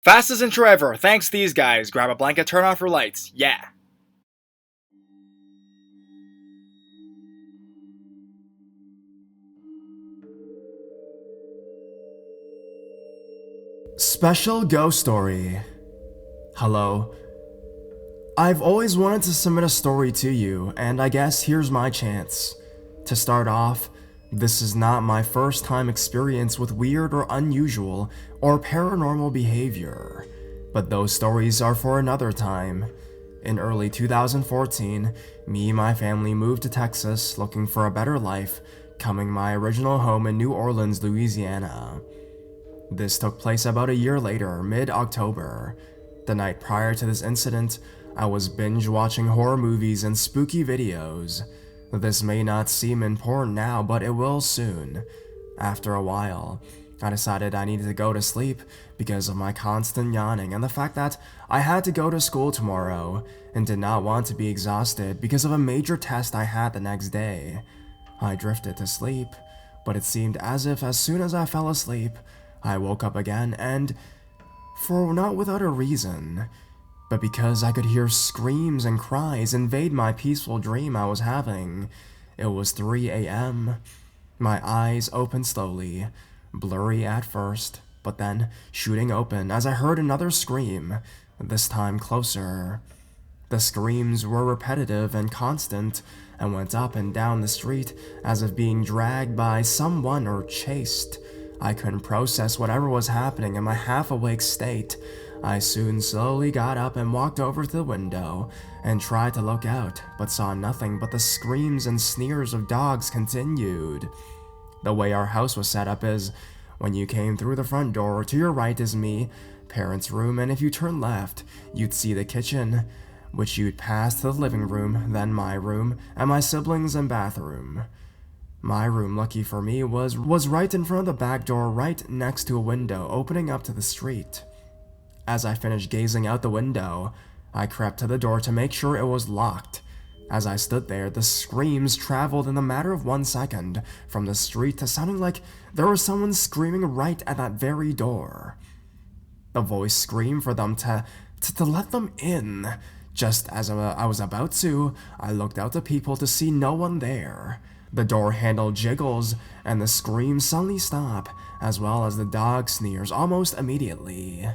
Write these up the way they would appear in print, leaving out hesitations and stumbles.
Fastest intro ever, thanks these guys. Grab a blanket, turn off your lights. Yeah. Special Ghost Story. Hello. I've always wanted to submit a story to you, and I guess here's my chance. To start off, this is not my first time experience with weird or unusual or paranormal behavior, but those stories are for another time. In early 2014, me and my family moved to Texas looking for a better life, coming my original home in New Orleans, Louisiana. This took place about a year later, mid-October. The night prior to this incident, I was binge-watching horror movies and spooky videos. This may not seem important now, but it will soon. After a while, I decided I needed to go to sleep because of my constant yawning and the fact that I had to go to school tomorrow and did not want to be exhausted because of a major test I had the next day. I drifted to sleep, but it seemed as if as soon as I fell asleep, I woke up again, and for not without a reason, but because I could hear screams and cries invade my peaceful dream I was having. It was 3 a.m. My eyes opened slowly, blurry at first, but then shooting open as I heard another scream, this time closer. The screams were repetitive and constant and went up and down the street as if being dragged by someone or chased. I couldn't process whatever was happening in my half-awake state. I soon slowly got up and walked over to the window and tried to look out, but saw nothing but the screams and sneers of dogs continued. The way our house was set up is, when you came through the front door, to your right is me, parents' room, and if you turn left, you'd see the kitchen, which you'd pass to the living room, then my room, and my siblings' and bathroom. My room, lucky for me, was right in front of the back door, right next to a window opening up to the street. As I finished gazing out the window, I crept to the door to make sure it was locked. As I stood there, the screams traveled in a matter of 1 second, from the street to sounding like there was someone screaming right at that very door. The voice screamed for them to let them in. Just as I was about to, I looked out the peephole to see no one there. The door handle jiggles, and the screams suddenly stop, as well as the dog sneers almost immediately.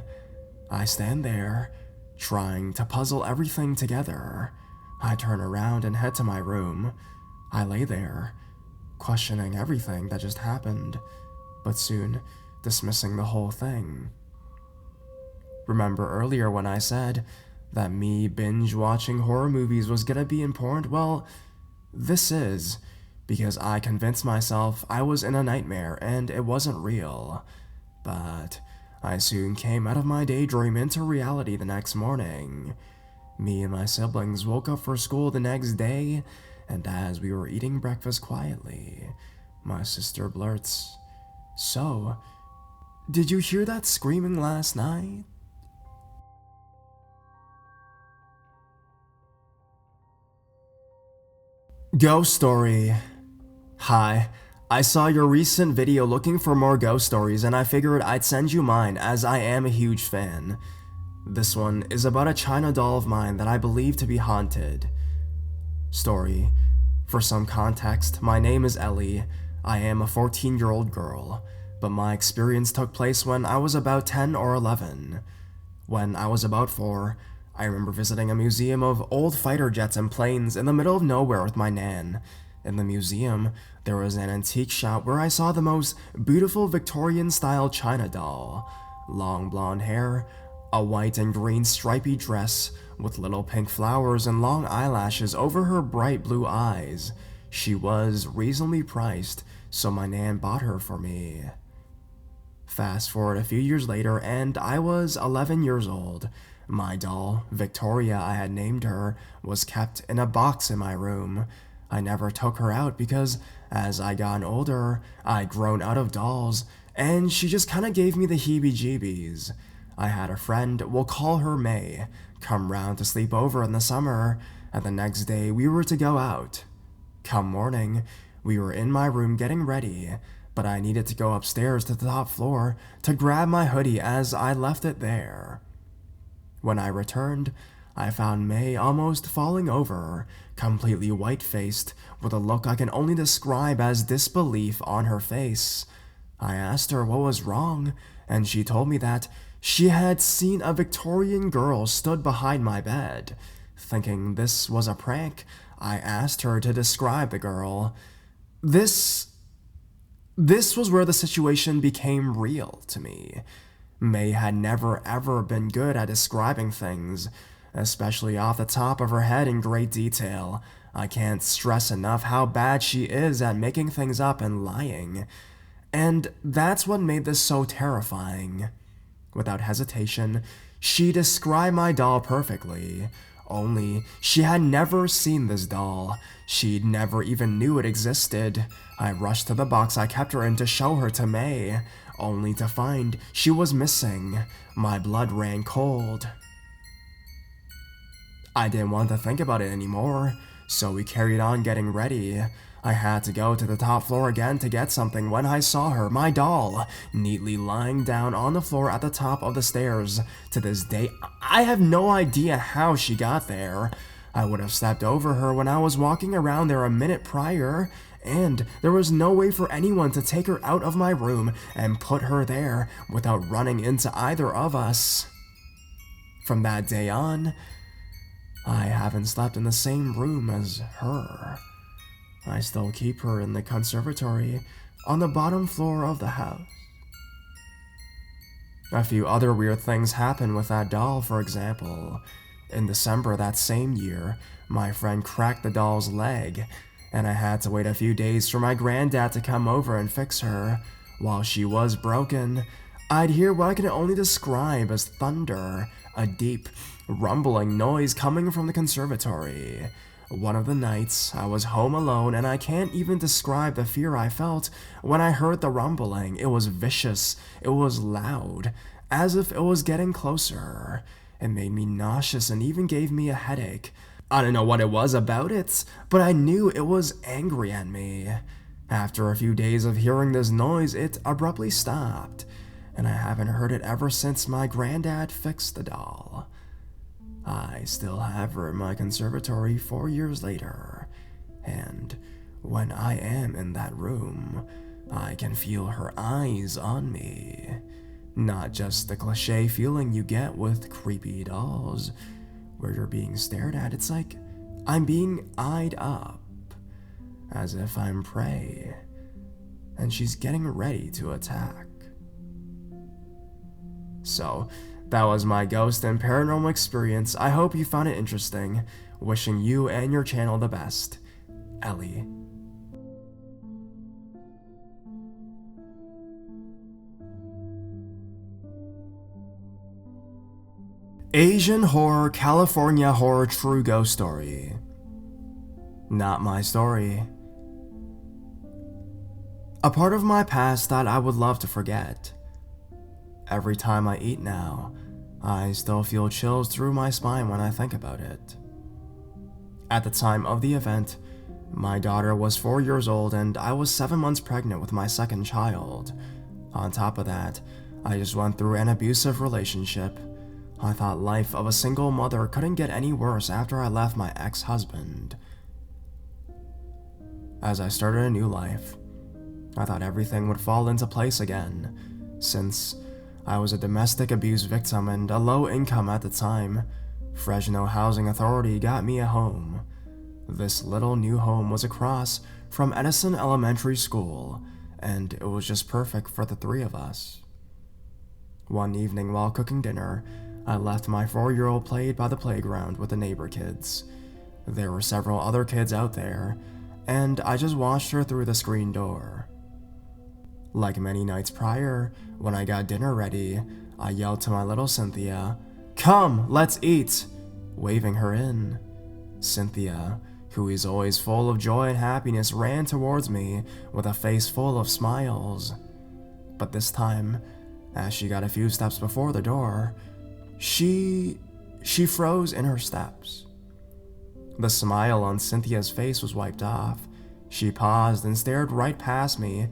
I stand there, trying to puzzle everything together. I turn around and head to my room. I lay there, questioning everything that just happened, but soon dismissing the whole thing. Remember earlier when I said that me binge-watching horror movies was gonna be important? Well, this is, because I convinced myself I was in a nightmare and it wasn't real. But I soon came out of my daydream into reality the next morning. Me and my siblings woke up for school the next day, and as we were eating breakfast quietly, my sister blurts, "So, did you hear that screaming last night?" Ghost Story. Hi, I saw your recent video looking for more ghost stories and I figured I'd send you mine as I am a huge fan. This one is about a China doll of mine that I believe to be haunted. Story. For some context, my name is Ellie. I am a 14-year-old girl, but my experience took place when I was about 10 or 11. When I was about 4, I remember visiting a museum of old fighter jets and planes in the middle of nowhere with my nan. In the museum, there was an antique shop where I saw the most beautiful Victorian-style China doll. Long blonde hair, a white and green stripy dress with little pink flowers and long eyelashes over her bright blue eyes. She was reasonably priced, so my nan bought her for me. Fast forward a few years later, and I was 11 years old. My doll, Victoria I had named her, was kept in a box in my room. I never took her out because, as I got older, I'd grown out of dolls, and she just kinda gave me the heebie-jeebies. I had a friend, we'll call her May, come round to sleep over in the summer, and the next day we were to go out. Come morning, we were in my room getting ready, but I needed to go upstairs to the top floor to grab my hoodie as I left it there. When I returned, I found May almost falling over, completely white-faced, with a look I can only describe as disbelief on her face. I asked her what was wrong, and she told me that she had seen a Victorian girl stood behind my bed. Thinking this was a prank, I asked her to describe the girl. This was where the situation became real to me. May had never ever been good at describing things, especially off the top of her head in great detail. I can't stress enough how bad she is at making things up and lying. And that's what made this so terrifying. Without hesitation, she described my doll perfectly. Only, she had never seen this doll. She'd never even knew it existed. I rushed to the box I kept her in to show her to May, only to find she was missing. My blood ran cold. I didn't want to think about it anymore, so we carried on getting ready. I had to go to the top floor again to get something when I saw her, my doll, neatly lying down on the floor at the top of the stairs. To this day, I have no idea how she got there. I would have stepped over her when I was walking around there a minute prior, and there was no way for anyone to take her out of my room and put her there without running into either of us. From that day on, I haven't slept in the same room as her. I still keep her in the conservatory on the bottom floor of the house. A few other weird things happen with that doll, for example. In December that same year, my friend cracked the doll's leg, and I had to wait a few days for my granddad to come over and fix her. While she was broken, I'd hear what I can only describe as thunder, a deep, rumbling noise coming from the conservatory. One of the nights, I was home alone, and I can't even describe the fear I felt when I heard the rumbling. It was vicious, it was loud, as if it was getting closer. It made me nauseous and even gave me a headache. I don't know what it was about it, but I knew it was angry at me. After a few days of hearing this noise, it abruptly stopped, and I haven't heard it ever since my granddad fixed the doll. I still have her in my conservatory 4 years later, and when I am in that room, I can feel her eyes on me. Not just the cliche feeling you get with creepy dolls, where you're being stared at. It's like I'm being eyed up, as if I'm prey, and she's getting ready to attack. So, that was my ghost and paranormal experience. I hope you found it interesting. Wishing you and your channel the best. Ellie. Asian Horror California Horror True Ghost Story. Not my story. A part of my past that I would love to forget. Every time I eat now, I still feel chills through my spine when I think about it. At the time of the event, my daughter was 4 years old and I was 7 months pregnant with my second child. On top of that, I just went through an abusive relationship. I thought life of a single mother couldn't get any worse after I left my ex-husband. As I started a new life, I thought everything would fall into place again, since I was a domestic abuse victim and a low income at the time. Fresno Housing Authority got me a home. This little new home was across from Edison Elementary School, and it was just perfect for the three of us. One evening while cooking dinner, I left my 4-year-old played by the playground with the neighbor kids. There were several other kids out there, and I just watched her through the screen door. Like many nights prior, when I got dinner ready, I yelled to my little Cynthia, "Come, let's eat!" waving her in. Cynthia, who is always full of joy and happiness, ran towards me with a face full of smiles. But this time, as she got a few steps before the door, she froze in her steps. The smile on Cynthia's face was wiped off. She paused and stared right past me,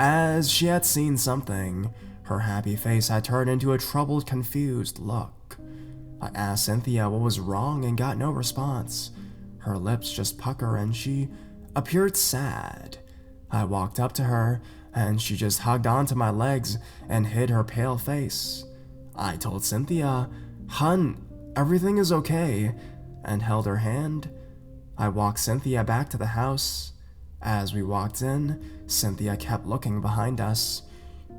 as she had seen something. Her happy face had turned into a troubled, confused look. I asked Cynthia what was wrong and got no response. Her lips just pucker and she appeared sad. I walked up to her and she just hugged onto my legs and hid her pale face. I told Cynthia, "Hun, everything is okay," and held her hand. I walked Cynthia back to the house. As we walked in, Cynthia kept looking behind us.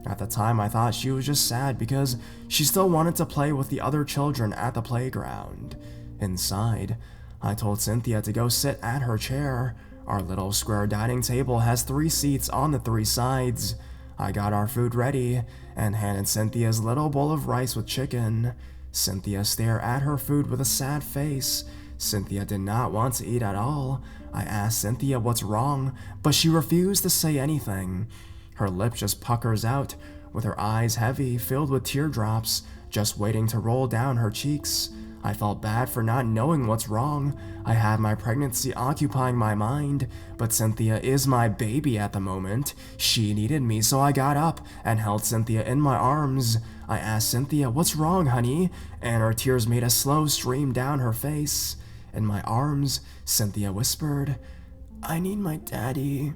At the time, I thought she was just sad because she still wanted to play with the other children at the playground. Inside, I told Cynthia to go sit at her chair. Our little square dining table has 3 seats on the 3 sides. I got our food ready and handed Cynthia's little bowl of rice with chicken. Cynthia stared at her food with a sad face. Cynthia did not want to eat at all. I asked Cynthia what's wrong, but she refused to say anything. Her lip just puckers out, with her eyes heavy, filled with teardrops, just waiting to roll down her cheeks. I felt bad for not knowing what's wrong. I had my pregnancy occupying my mind, but Cynthia is my baby at the moment. She needed me, so I got up and held Cynthia in my arms. I asked Cynthia, "What's wrong, honey?" And her tears made a slow stream down her face. In my arms, Cynthia whispered, "I need my daddy."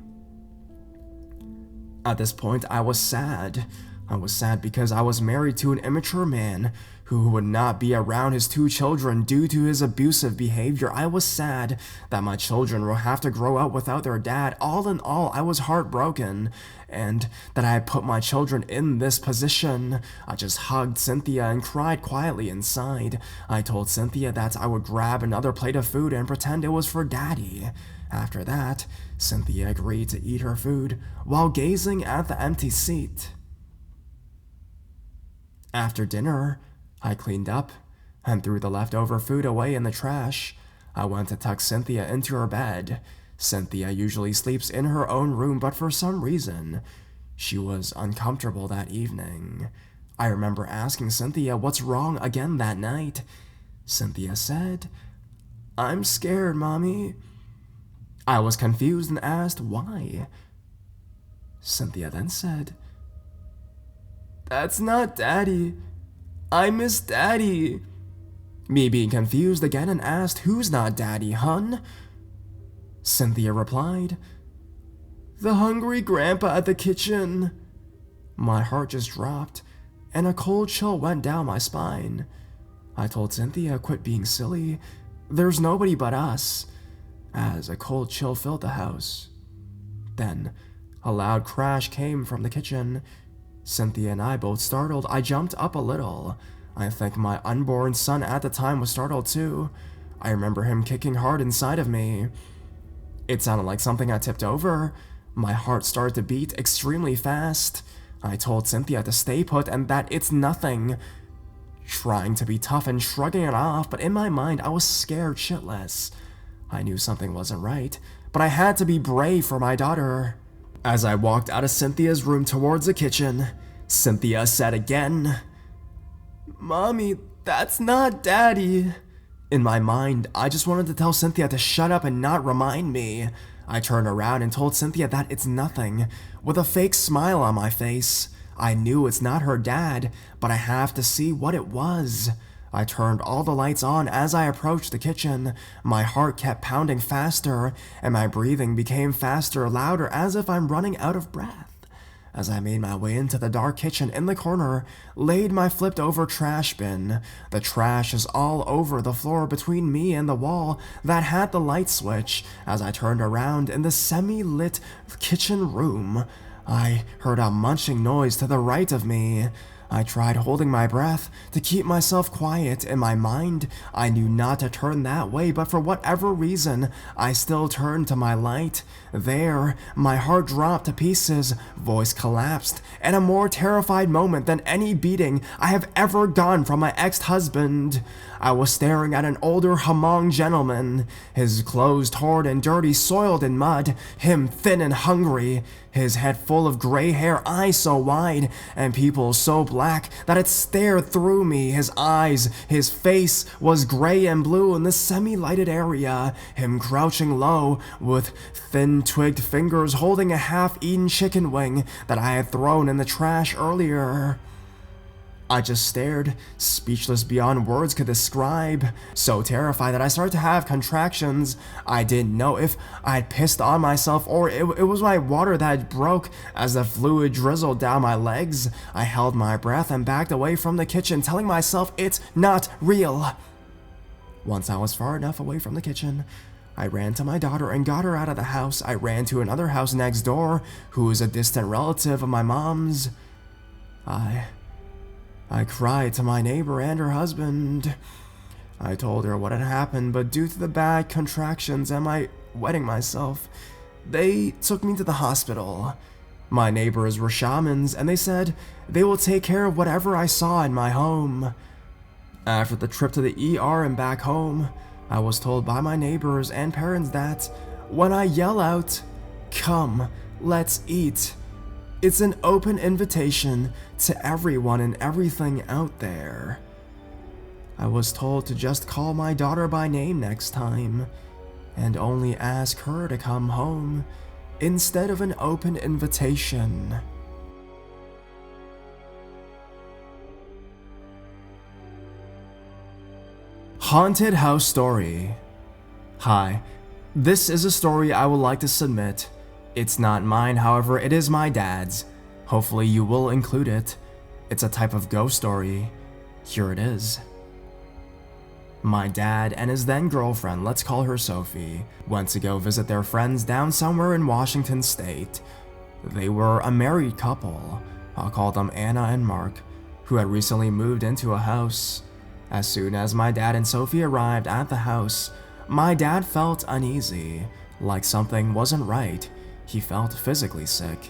At this point, I was sad. I was sad because I was married to an immature man who would not be around his 2 children due to his abusive behavior. I was sad that my children will have to grow up without their dad. All in all, I was heartbroken, and that I had put my children in this position. I just hugged Cynthia and cried quietly inside. I told Cynthia that I would grab another plate of food and pretend it was for daddy. After that, Cynthia agreed to eat her food while gazing at the empty seat. After dinner, I cleaned up and threw the leftover food away in the trash. I went to tuck Cynthia into her bed. Cynthia usually sleeps in her own room, but for some reason, she was uncomfortable that evening. I remember asking Cynthia what's wrong again that night. Cynthia said, "I'm scared, Mommy." I was confused and asked why. Cynthia then said, "That's not Daddy. I miss Daddy." Me being confused again and asked, "Who's not Daddy, hun?" Cynthia replied, "The hungry grandpa at the kitchen." My heart just dropped, and a cold chill went down my spine. I told Cynthia, "Quit being silly. There's nobody but us," as a cold chill filled the house. Then, a loud crash came from the kitchen. Cynthia and I both startled. I jumped up a little. I think my unborn son at the time was startled too. I remember him kicking hard inside of me. It sounded like something had tipped over. My heart started to beat extremely fast. I told Cynthia to stay put and that it's nothing. Trying to be tough and shrugging it off, but in my mind I was scared shitless. I knew something wasn't right, but I had to be brave for my daughter. As I walked out of Cynthia's room towards the kitchen, Cynthia said again, "Mommy, that's not Daddy." In my mind, I just wanted to tell Cynthia to shut up and not remind me. I turned around and told Cynthia that it's nothing, with a fake smile on my face. I knew it's not her dad, but I have to see what it was. I turned all the lights on as I approached the kitchen. My heart kept pounding faster, and my breathing became faster, louder, as if I'm running out of breath. As I made my way into the dark kitchen in the corner, laid my flipped-over trash bin. The trash is all over the floor between me and the wall that had the light switch. As I turned around in the semi-lit kitchen room, I heard a munching noise to the right of me. I tried holding my breath to keep myself quiet. In my mind, I knew not to turn that way, but for whatever reason, I still turned to my light. There, my heart dropped to pieces, voice collapsed, and a more terrified moment than any beating I have ever gotten from my ex-husband. I was staring at an older Hmong gentleman, his clothes torn and dirty, soiled in mud, him thin and hungry, his head full of gray hair, eyes so wide, and pupils so black that it stared through me. His eyes, his face was gray and blue in this semi-lighted area, him crouching low, with thin twigged fingers holding a half-eaten chicken wing that I had thrown in the trash earlier. I just stared, speechless beyond words could describe, so terrified that I started to have contractions. I didn't know if I'd pissed on myself or it was my water that broke as the fluid drizzled down my legs. I held my breath and backed away from the kitchen, telling myself it's not real. Once I was far enough away from the kitchen, I ran to my daughter and got her out of the house. I ran to another house next door, who is a distant relative of my mom's. I cried to my neighbor and her husband. I told her what had happened, but due to the bad contractions and my wetting myself, they took me to the hospital. My neighbors were shamans, and they said they will take care of whatever I saw in my home. After the trip to the ER and back home, I was told by my neighbors and parents that when I yell out, "Come, let's eat," it's an open invitation to everyone and everything out there. I was told to just call my daughter by name next time, and only ask her to come home instead of an open invitation. Haunted House Story. Hi, this is a story I would like to submit. It's not mine, however, it is my dad's. Hopefully you will include it. It's a type of ghost story. Here it is. My dad and his then girlfriend, let's call her Sophie, went to go visit their friends down somewhere in Washington state. They were a married couple, I'll call them Anna and Mark, who had recently moved into a house. As soon as my dad and Sophie arrived at the house, my dad felt uneasy, like something wasn't right. He felt physically sick.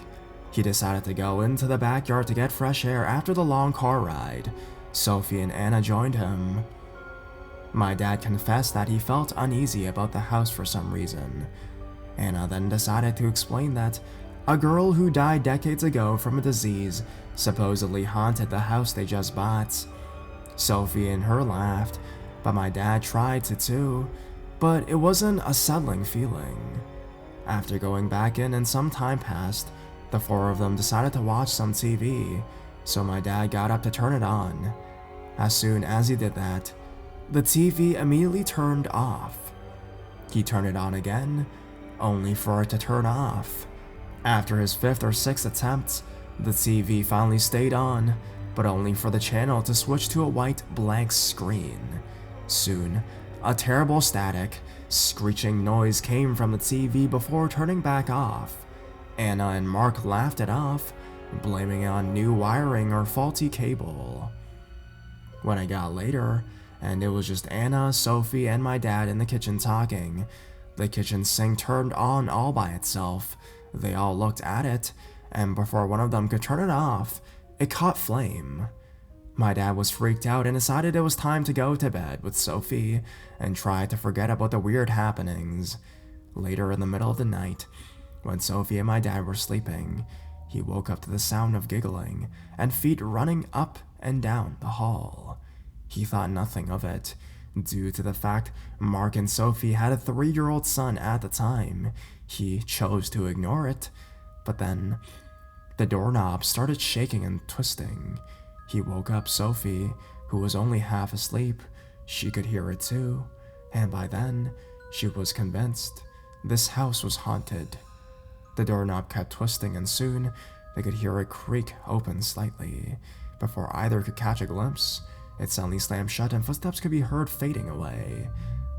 He decided to go into the backyard to get fresh air after the long car ride. Sophie and Anna joined him. My dad confessed that he felt uneasy about the house for some reason. Anna then decided to explain that a girl who died decades ago from a disease supposedly haunted the house they just bought. Sophie and her laughed, but my dad tried to too, but it wasn't a settling feeling. After going back in and some time passed, the four of them decided to watch some TV, so my dad got up to turn it on. As soon as he did that, the TV immediately turned off. He turned it on again, only for it to turn off. After his fifth or sixth attempt, the TV finally stayed on, but only for the channel to switch to a white blank screen. Soon, a terrible static, screeching noise came from the TV before turning back off. Anna and Mark laughed it off, blaming it on new wiring or faulty cable. When I got later, and it was just Anna, Sophie, and my dad in the kitchen talking, the kitchen sink turned on all by itself. They all looked at it, and before one of them could turn it off, it caught flame. My dad was freaked out and decided it was time to go to bed with Sophie and tried to forget about the weird happenings. Later in the middle of the night, when Sophie and my dad were sleeping, he woke up to the sound of giggling and feet running up and down the hall. He thought nothing of it, due to the fact Mark and Sophie had a 3-year-old son at the time. He chose to ignore it, but then the doorknob started shaking and twisting. He woke up Sophie, who was only half asleep. She could hear it too, and by then, she was convinced this house was haunted. The doorknob kept twisting, and soon they could hear it creak open slightly. Before either could catch a glimpse, it suddenly slammed shut and footsteps could be heard fading away.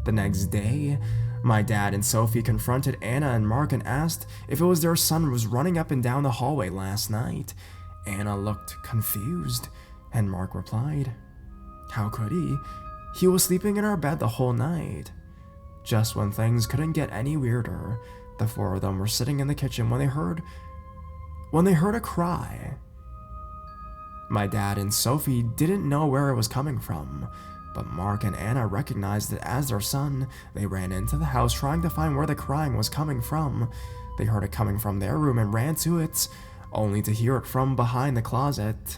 The next day, my dad and Sophie confronted Anna and Mark and asked if it was their son was running up and down the hallway last night. Anna looked confused, and Mark replied, "How could he? He was sleeping in our bed the whole night." Just when things couldn't get any weirder, the four of them were sitting in the kitchen when they heard a cry. My dad and Sophie didn't know where it was coming from, but Mark and Anna recognized it as their son. They ran into the house trying to find where the crying was coming from. They heard it coming from their room and ran to it, only to hear it from behind the closet.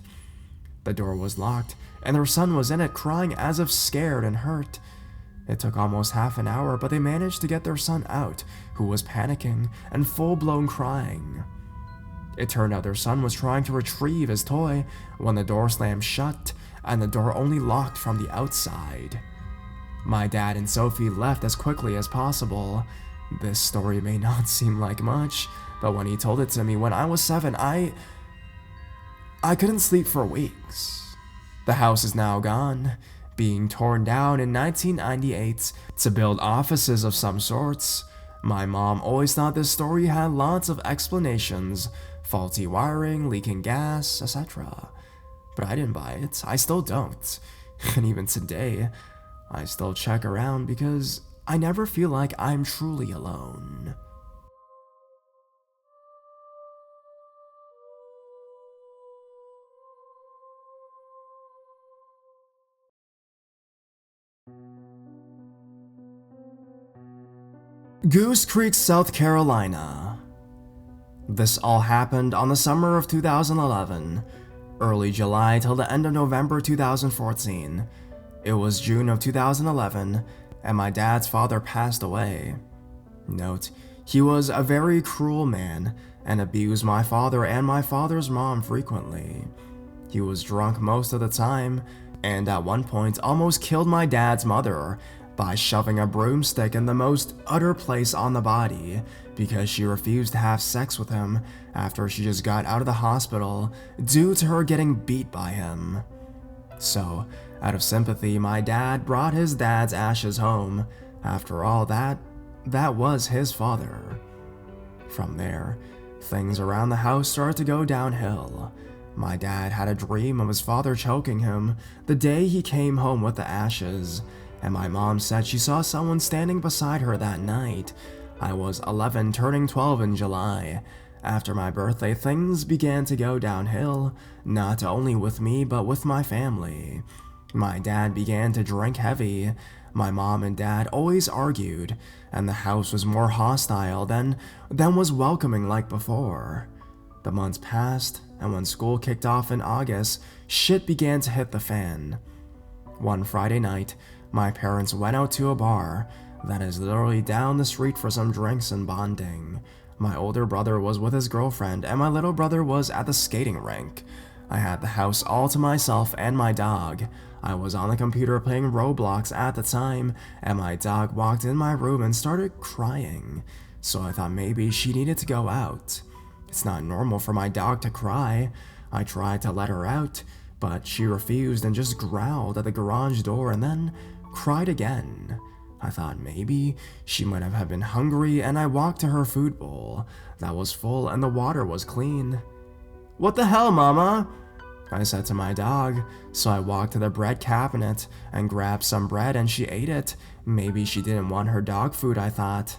The door was locked, and their son was in it crying as if scared and hurt. It took almost half an hour, but they managed to get their son out, who was panicking and full-blown crying. It turned out their son was trying to retrieve his toy when the door slammed shut, and the door only locked from the outside. My dad and Sophie left as quickly as possible. This story may not seem like much, but when he told it to me when I was 7, I couldn't sleep for weeks. The house is now gone, being torn down in 1998 to build offices of some sorts. My mom always thought this story had lots of explanations, faulty wiring, leaking gas, etc. But I didn't buy it. I still don't. And even today, I still check around because I never feel like I'm truly alone. Goose Creek, South Carolina. This all happened on the summer of 2011, early July till the end of November 2014. It was June of 2011, and my dad's father passed away. Note, he was a very cruel man and abused my father and my father's mom frequently. He was drunk most of the time, and at one point almost killed my dad's mother by shoving a broomstick in the most utter place on the body because she refused to have sex with him after she just got out of the hospital due to her getting beat by him. So, out of sympathy, my dad brought his dad's ashes home. After all, that was his father. From there, things around the house started to go downhill. My dad had a dream of his father choking him the day he came home with the ashes, and my mom said she saw someone standing beside her that night. I was 11, turning 12 in July. After my birthday, things began to go downhill, not only with me, but with my family. My dad began to drink heavy. My mom and dad always argued, and the house was more hostile than was welcoming like before. The months passed, and when school kicked off in August, shit began to hit the fan. One Friday night, my parents went out to a bar that is literally down the street for some drinks and bonding. My older brother was with his girlfriend, and my little brother was at the skating rink. I had the house all to myself and my dog. I was on the computer playing Roblox at the time, and my dog walked in my room and started crying. So I thought maybe she needed to go out. It's not normal for my dog to cry. I tried to let her out, but she refused and just growled at the garage door and then cried again. I thought maybe she might have been hungry, and I walked to her food bowl that was full and the water was clean. "What the hell, mama?" I said to my dog, so I walked to the bread cabinet and grabbed some bread and she ate it. Maybe she didn't want her dog food, I thought.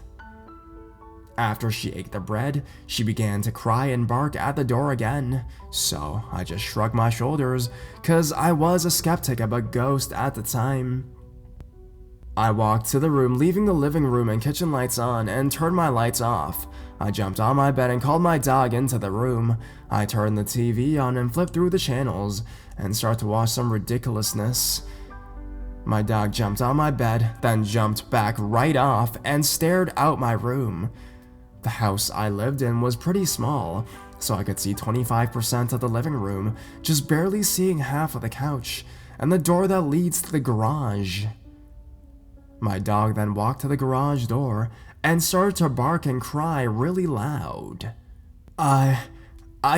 After she ate the bread, she began to cry and bark at the door again, so I just shrugged my shoulders, cause I was a skeptic about ghosts at the time. I walked to the room, leaving the living room and kitchen lights on, and turned my lights off. I jumped on my bed and called my dog into the room. I turned the TV on and flipped through the channels, and started to watch some ridiculousness. My dog jumped on my bed, then jumped back right off, and stared out my room. The house I lived in was pretty small, so I could see 25% of the living room, just barely seeing half of the couch, and the door that leads to the garage. My dog then walked to the garage door and started to bark and cry really loud. I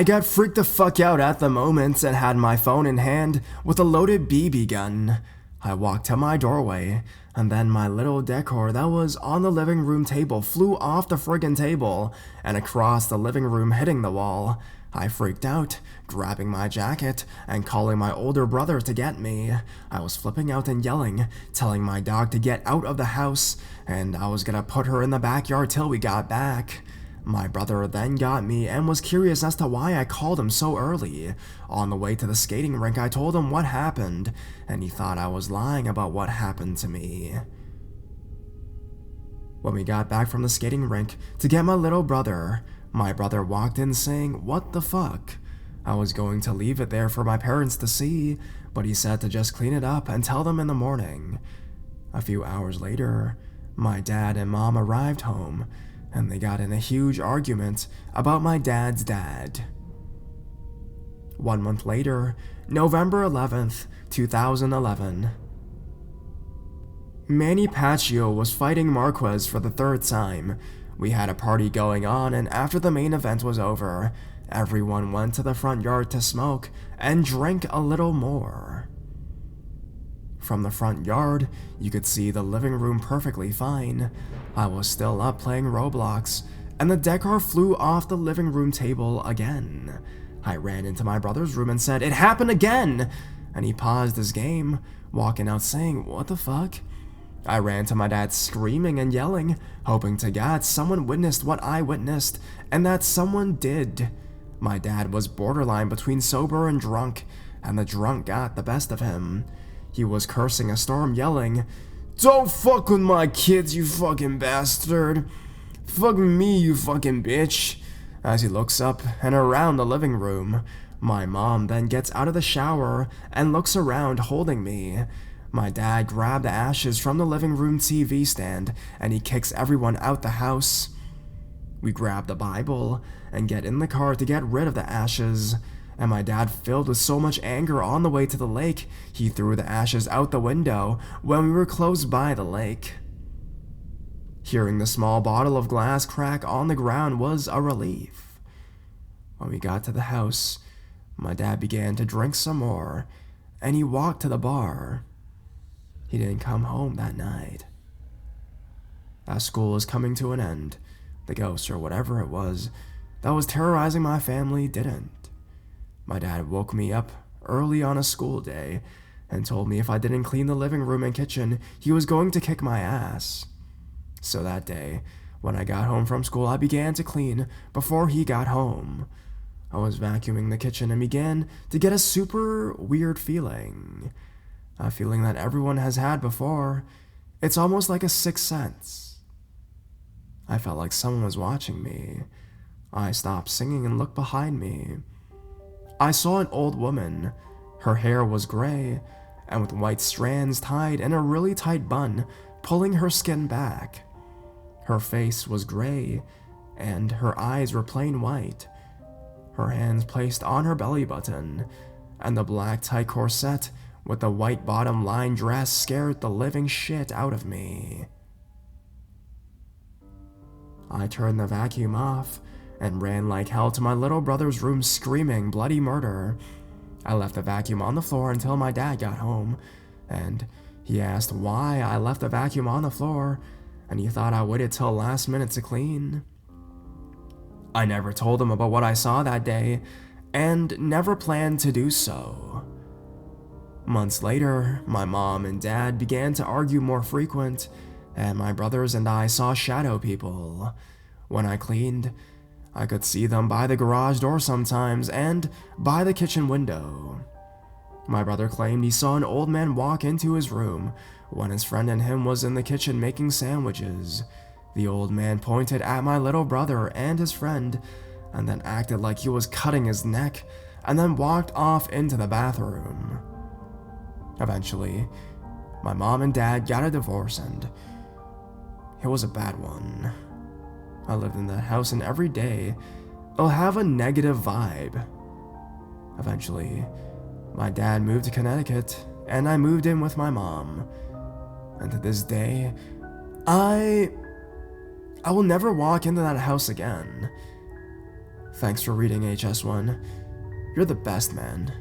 got freaked the fuck out at the moment and had my phone in hand with a loaded BB gun. I walked to my doorway, and then my little decor that was on the living room table flew off the friggin' table and across the living room, hitting the wall. I freaked out, grabbing my jacket and calling my older brother to get me. I was flipping out and yelling, telling my dog to get out of the house, and I was gonna put her in the backyard till we got back. My brother then got me and was curious as to why I called him so early. On the way to the skating rink, I told him what happened, and he thought I was lying about what happened to me. When we got back from the skating rink to get my little brother, my brother walked in saying, "What the fuck?" I was going to leave it there for my parents to see, but he said to just clean it up and tell them in the morning. A few hours later, my dad and mom arrived home, and they got in a huge argument about my dad's dad. 1 month later, November 11th, 2011. Manny Pacquiao was fighting Marquez for the third time. We had a party going on, and after the main event was over, everyone went to the front yard to smoke and drink a little more. From the front yard, you could see the living room perfectly fine. I was still up playing Roblox, and the decor flew off the living room table again. I ran into my brother's room and said, "It happened again!" And he paused his game, walking out saying, "What the fuck?" I ran to my dad screaming and yelling, hoping to God someone witnessed what I witnessed, and that someone did. My dad was borderline between sober and drunk, and the drunk got the best of him. He was cursing a storm, yelling, "Don't fuck with my kids, you fucking bastard! Fuck me, you fucking bitch!" As he looks up and around the living room, my mom then gets out of the shower and looks around holding me. My dad grabbed the ashes from the living room TV stand and he kicks everyone out the house. We grab the Bible and get in the car to get rid of the ashes, and my dad, filled with so much anger on the way to the lake, he threw the ashes out the window when we were close by the lake. Hearing the small bottle of glass crack on the ground was a relief. When we got to the house, my dad began to drink some more, and he walked to the bar. He didn't come home that night. As school was coming to an end, the ghost, or whatever it was, that was terrorizing my family didn't. My dad woke me up early on a school day and told me if I didn't clean the living room and kitchen, he was going to kick my ass. So that day, when I got home from school, I began to clean before he got home. I was vacuuming the kitchen and began to get a super weird feeling. A feeling that everyone has had before. It's almost like a sixth sense. I felt like someone was watching me. I stopped singing and looked behind me. I saw an old woman. Her hair was gray, and with white strands tied in a really tight bun, pulling her skin back. Her face was gray, and her eyes were plain white. Her hands placed on her belly button, and the black tight corset with the white bottom line dress scared the living shit out of me. I turned the vacuum off and ran like hell to my little brother's room screaming bloody murder. I left the vacuum on the floor until my dad got home, and he asked why I left the vacuum on the floor, and he thought I waited till last minute to clean. I never told him about what I saw that day, and never planned to do so. Months later, my mom and dad began to argue more frequent, and my brothers and I saw shadow people. When I cleaned, I could see them by the garage door sometimes, and by the kitchen window. My brother claimed he saw an old man walk into his room when his friend and him was in the kitchen making sandwiches. The old man pointed at my little brother and his friend, and then acted like he was cutting his neck, and then walked off into the bathroom. Eventually, my mom and dad got a divorce, and it was a bad one. I lived in that house, and every day, it'll have a negative vibe. Eventually, my dad moved to Connecticut, and I moved in with my mom. And to this day, I will never walk into that house again. Thanks for reading, HS1. You're the best, man.